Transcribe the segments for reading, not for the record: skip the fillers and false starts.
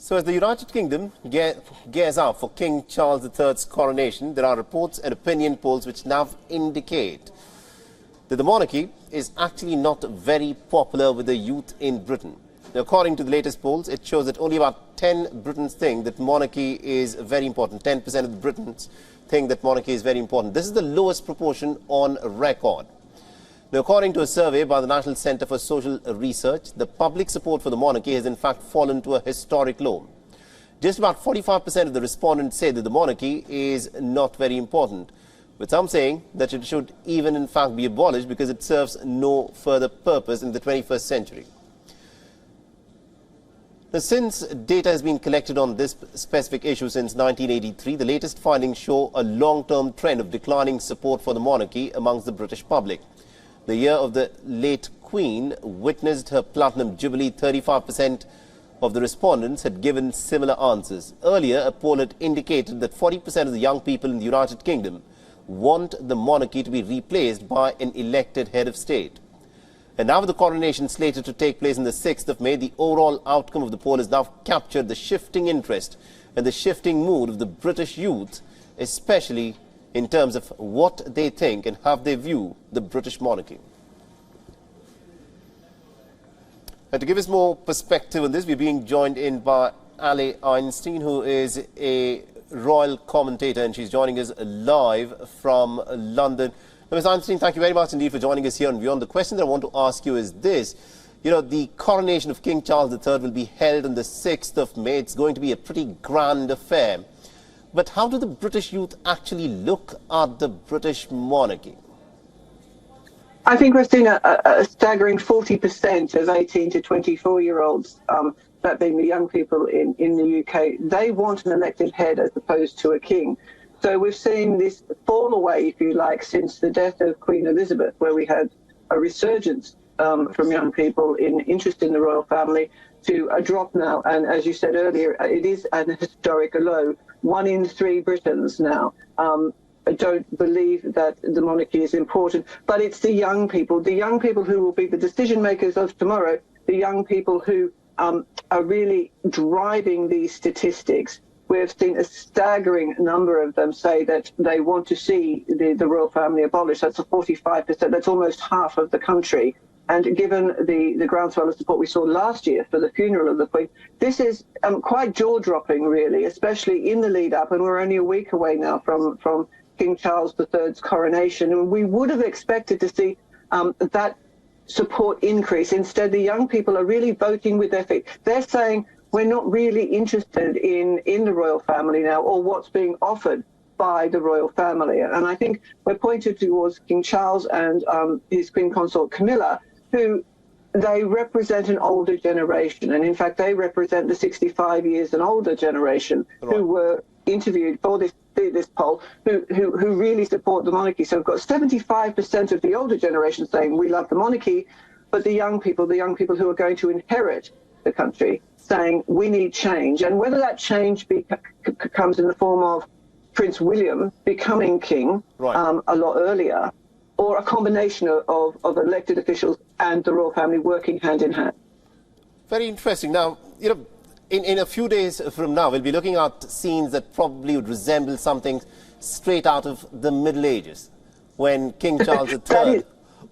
So as the United Kingdom gears up for King Charles III's coronation, there are reports and opinion polls which now indicate that the monarchy is actually not very popular with the youth in Britain. Now, according to the latest polls, it shows that only about 10 Britons think that monarchy is very important. 10% of the Britons think that monarchy is very important. This is the lowest proportion on record. Now, according to a survey by the National Centre for Social Research, the public support for the monarchy has in fact fallen to a historic low. Just about 45% of the respondents say that the monarchy is not very important, with some saying that it should even in fact be abolished because it serves no further purpose in the 21st century. Now, since data has been collected on this specific issue since 1983, the latest findings show a long-term trend of declining support for the monarchy amongst the British public. The year of the late Queen witnessed her Platinum Jubilee. 35% of the respondents had given similar answers. Earlier, a poll had indicated that 40% of the young people in the United Kingdom want the monarchy to be replaced by an elected head of state. And now with the coronation slated to take place on the 6th of May, the overall outcome of the poll has now captured the shifting interest and the shifting mood of the British youth, especially in terms of what they think and how they view the British monarchy. And to give us more perspective on this, we're being joined in by Ali Einstein, who is a royal commentator, and she's joining us live from London. Now, Ms. Einstein, thank you very much indeed for joining us here on Beyond. The question that I want to ask you is this. You know, the coronation of King Charles III will be held on the 6th of May. It's going to be a pretty grand affair. But how do the British youth actually look at the British monarchy? I think we're seeing a staggering 40% of 18 to 24-year-olds, that being the young people in the UK, they want an elected head as opposed to a king. So we've seen this fall away, if you like, since the death of Queen Elizabeth, where we had a resurgence from young people in interest in the royal family, to a drop now. And as you said earlier, it is an historic low. 1 in 3 Britons now don't believe that the monarchy is important. But it's the young people who will be the decision makers of tomorrow, the young people who are really driving these statistics. We've seen a staggering number of them say that they want to see the royal family abolished. That's a 45%. That's almost half of the country. And given the groundswell of support we saw last year for the funeral of the Queen, this is quite jaw-dropping, really, especially in the lead-up. And we're only a week away now from King Charles III's coronation. And we would have expected to see that support increase. Instead, the young people are really voting with their feet. They're saying, we're not really interested in the royal family now, or what's being offered by the royal family. And I think we're pointed towards King Charles and his Queen Consort Camilla, who they represent an older generation. And in fact, they represent the 65 years and older generation who were interviewed for this poll, who really support the monarchy. So we've got 75% of the older generation saying we love the monarchy, but the young people who are going to inherit the country, saying we need change. And whether that change comes in the form of Prince William becoming king a lot earlier, or a combination of elected officials and the royal family working hand in hand. Very interesting. Now, you know, in a few days from now, we'll be looking at scenes that probably would resemble something straight out of the Middle Ages, when King Charles III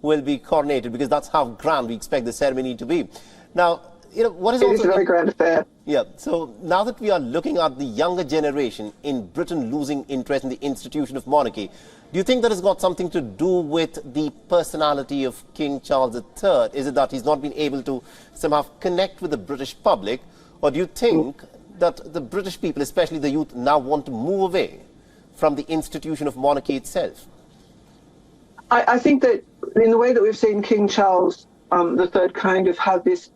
will be coronated, because that's how grand we expect the ceremony to be. Now, you know, what is also... It is a very grand affair. Yeah, so now that we are looking at the younger generation in Britain losing interest in the institution of monarchy, do you think that has got something to do with the personality of King Charles III? Is it that he's not been able to somehow connect with the British public? Or do you think that the British people, especially the youth, now want to move away from the institution of monarchy itself? I think that in the way that we've seen King Charles III kind of have this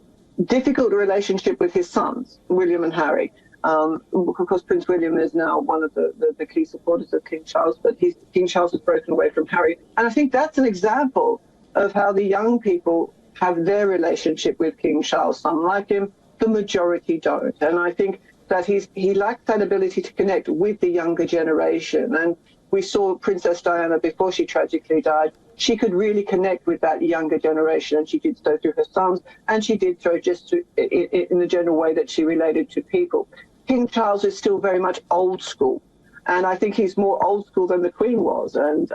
difficult relationship with his sons, William and Harry. Of course, Prince William is now one of the key supporters of King Charles, but King Charles has broken away from Harry. And I think that's an example of how the young people have their relationship with King Charles. Some like him, the majority don't. And I think that he lacks that ability to connect with the younger generation. And we saw Princess Diana, before she tragically died, she could really connect with that younger generation, and she did so through her sons, and she did so just in the general way that she related to people. King Charles is still very much old school, and I think he's more old school than the Queen was, and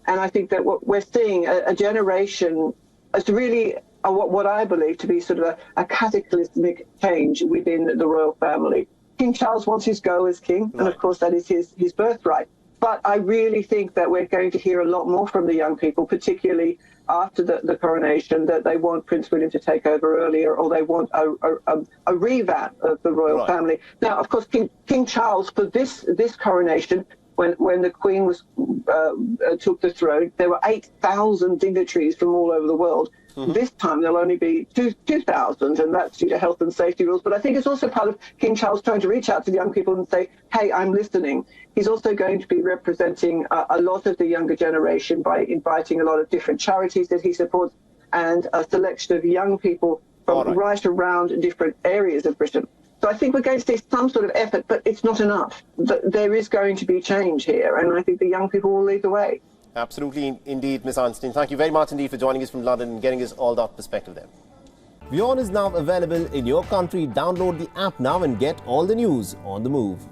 I think that what we're seeing a generation as really what I believe to be sort of a cataclysmic change within the royal family. King Charles wants his go as king, and of course that is his birthright. But I really think that we're going to hear a lot more from the young people, particularly after the coronation, that they want Prince William to take over earlier, or they want a revamp of the royal family. Now, of course, King Charles, for this coronation, when the Queen took the throne, there were 8,000 dignitaries from all over the world. This time there'll only be 2,000, and that's due to health and safety rules. But I think it's also part of King Charles trying to reach out to the young people and say, hey, I'm listening. He's also going to be representing a lot of the younger generation by inviting a lot of different charities that he supports and a selection of young people from right around different areas of Britain. So I think we're going to see some sort of effort, but it's not enough. There is going to be change here, and I think the young people will lead the way. Absolutely, indeed, Ms. Arnstein. Thank you very much indeed for joining us from London and getting us all that perspective there. WION is now available in your country. Download the app now and get all the news on the move.